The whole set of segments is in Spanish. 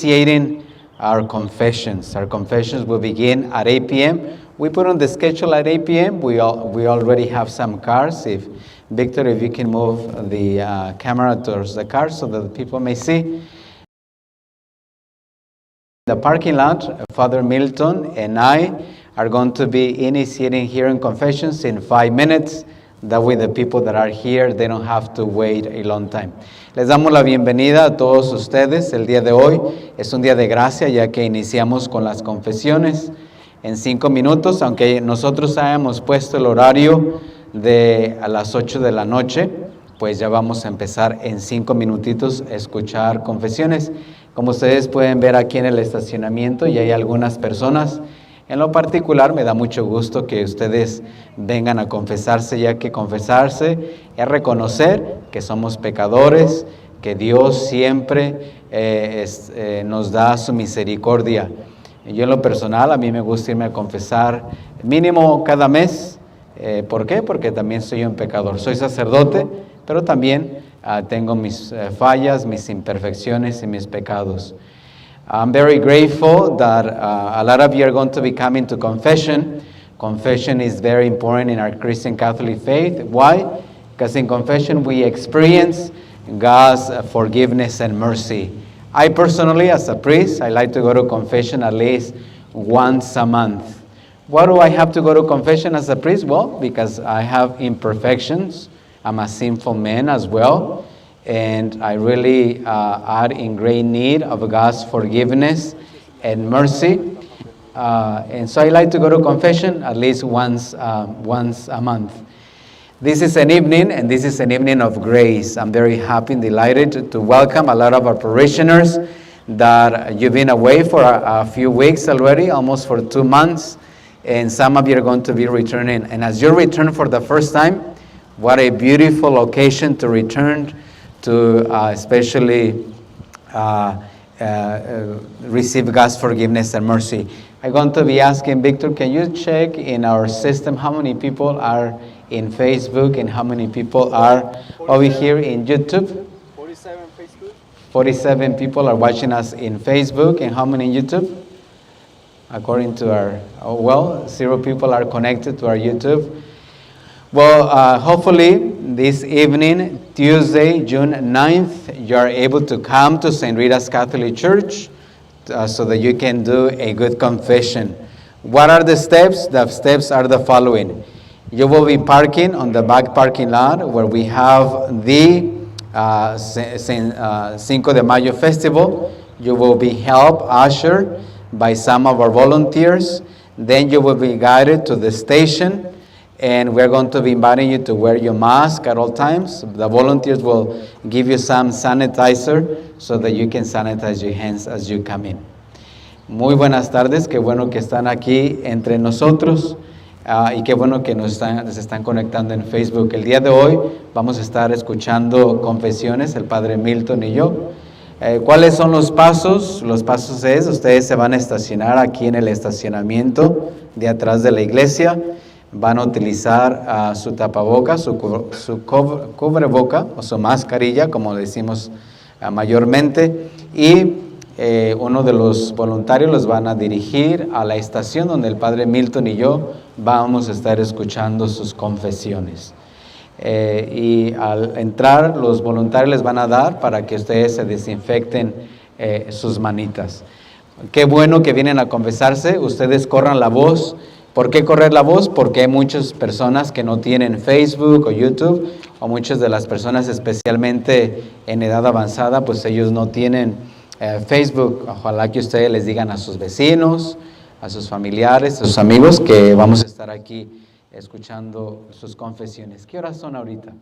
Initiating our confessions. Our confessions will begin at 8 p.m. We put on the schedule at 8 p.m. We already have some cars. If Victor, if you can move the camera towards the car so that the people may see. The parking lot, Father Milton and I are going to be initiating here in confessions in 5 minutes. That way the people that are here, they don't have to wait a long time. Les damos la bienvenida a todos ustedes. El día de hoy es un día de gracia, ya que iniciamos con las confesiones en 5 minutos, aunque nosotros hayamos puesto el horario de a las 8 de la noche, pues ya vamos a empezar en 5 minutitos a escuchar confesiones. Como ustedes pueden ver aquí en el estacionamiento, ya hay algunas personas. En lo particular, me da mucho gusto que ustedes vengan a confesarse, ya que confesarse es reconocer que somos pecadores, que Dios siempre nos da su misericordia. Yo en lo personal, a mí me gusta irme a confesar mínimo cada mes. ¿Por qué? Porque también soy un pecador. Soy sacerdote, pero también tengo mis fallas, mis imperfecciones y mis pecados. I'm very grateful that a lot of you are going to be coming to confession. Confession is very important in our Christian Catholic faith. Why? Because in confession we experience God's forgiveness and mercy. I personally, as a priest, I like to go to confession at least once a month. Why do I have to go to confession as a priest? Well, because I have imperfections. I'm a sinful man as well. And I really are in great need of God's forgiveness and mercy. And so I like to go to confession at least once a month. This is an evening, and this is an evening of grace. I'm very happy and delighted to welcome a lot of our parishioners that you've been away for a few weeks already, almost for 2 months. And some of you are going to be returning. And as you return for the first time, what a beautiful occasion to return to especially receive God's forgiveness and mercy. I'm going to be asking Victor, can you check in our system how many people are in Facebook and how many people are over here in YouTube? 47 Facebook. 47 people are watching us in Facebook, and how many in YouTube? According to our, 0 people are connected to our YouTube. Well, hopefully this evening, Tuesday, June 9th, you are able to come to St. Rita's Catholic Church so that you can do a good confession. What are the steps? The steps are the following. You will be parking on the back parking lot where we have the Cinco de Mayo festival. You will be helped, ushered by some of our volunteers. Then you will be guided to the station. And we're going to be inviting you to wear your mask at all times. The volunteers will give you some sanitizer so that you can sanitize your hands as you come in. Muy buenas tardes, qué bueno que están aquí entre nosotros y qué bueno que se están conectando en Facebook. El día de hoy vamos a estar escuchando confesiones, el Padre Milton y yo. ¿Cuáles son los pasos? Los pasos es, ustedes se van a estacionar aquí en el estacionamiento de atrás de la iglesia. Van a utilizar su tapaboca, su cubreboca o su mascarilla, como decimos mayormente, y uno de los voluntarios los van a dirigir a la estación donde el Padre Milton y yo vamos a estar escuchando sus confesiones. Y al entrar, los voluntarios les van a dar para que ustedes se desinfecten sus manitas. Qué bueno que vienen a confesarse, ustedes corran la voz. ¿Por qué correr la voz? Porque hay muchas personas que no tienen Facebook o YouTube, o muchas de las personas, especialmente en edad avanzada, pues ellos no tienen Facebook. Ojalá que ustedes les digan a sus vecinos, a sus familiares, a sus amigos, que vamos a estar aquí escuchando sus confesiones. ¿Qué horas son ahorita?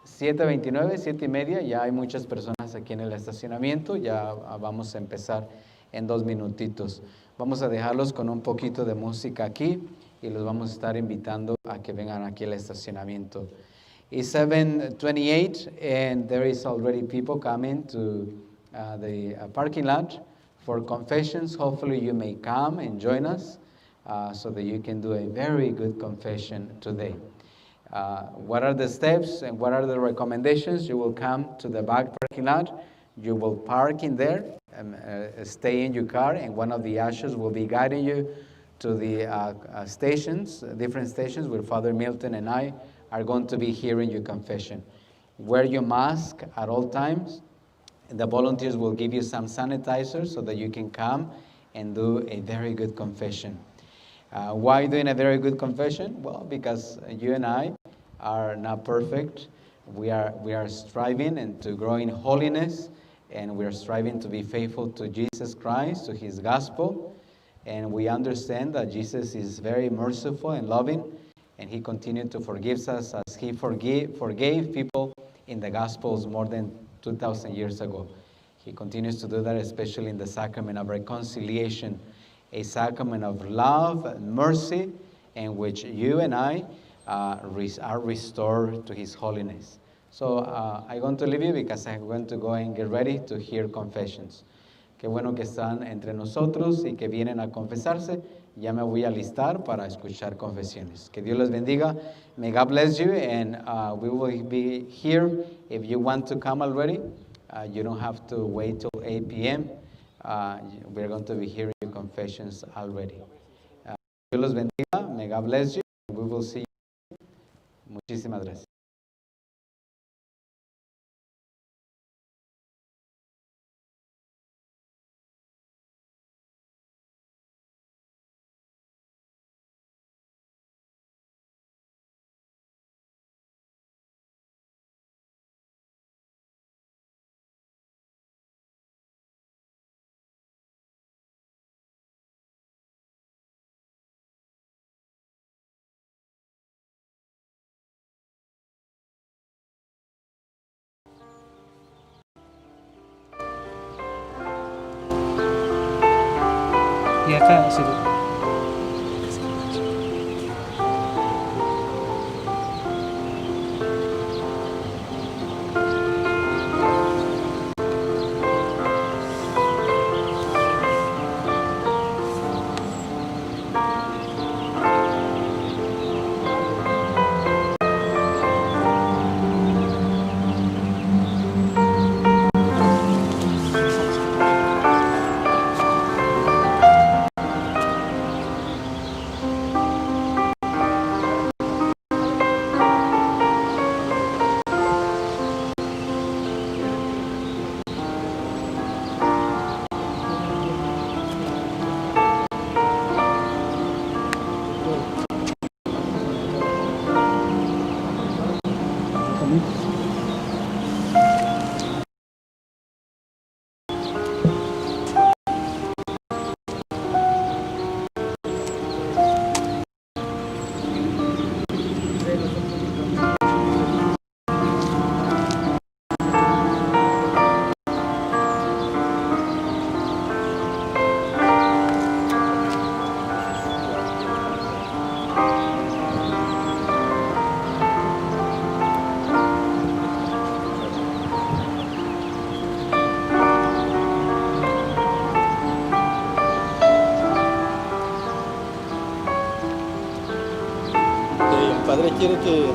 7:29, 7:30, ya hay muchas personas aquí en el estacionamiento, ya vamos a empezar en 2 minutitos. Vamos a dejarlos con un poquito de música aquí y los vamos a estar invitando a que vengan aquí al estacionamiento. It's 7:28 and there is already people coming to the parking lot for confessions. Hopefully you may come and join us so that you can do a very good confession today. What are the steps and what are the recommendations? You will come to the back parking lot. You will park in there, stay in your car, and one of the ushers will be guiding you to the stations, different stations where Father Milton and I are going to be hearing your confession. Wear your mask at all times. The volunteers will give you some sanitizer so that you can come and do a very good confession. Why doing a very good confession? Well, because you and I are not perfect. We are striving and to grow in holiness, and we are striving to be faithful to Jesus Christ, to His gospel. And we understand that Jesus is very merciful and loving, and He continued to forgive us as He forgave people in the Gospels more than 2,000 years ago. He continues to do that, especially in the sacrament of reconciliation, a sacrament of love and mercy, in which you and I are restored to His holiness. So I'm going to leave you because I'm going to go and get ready to hear confessions. Qué bueno que están entre nosotros y que vienen a confesarse. Ya me voy a alistar para escuchar confesiones. Que Dios les bendiga. May God bless you, and we will be here. If you want to come already, you don't have to wait till 8 p.m. We're going to be hearing your confessions already. Dios los bendiga. May God bless you. We will see you. Muchísimas gracias. Y acá, sí. El padre quiere que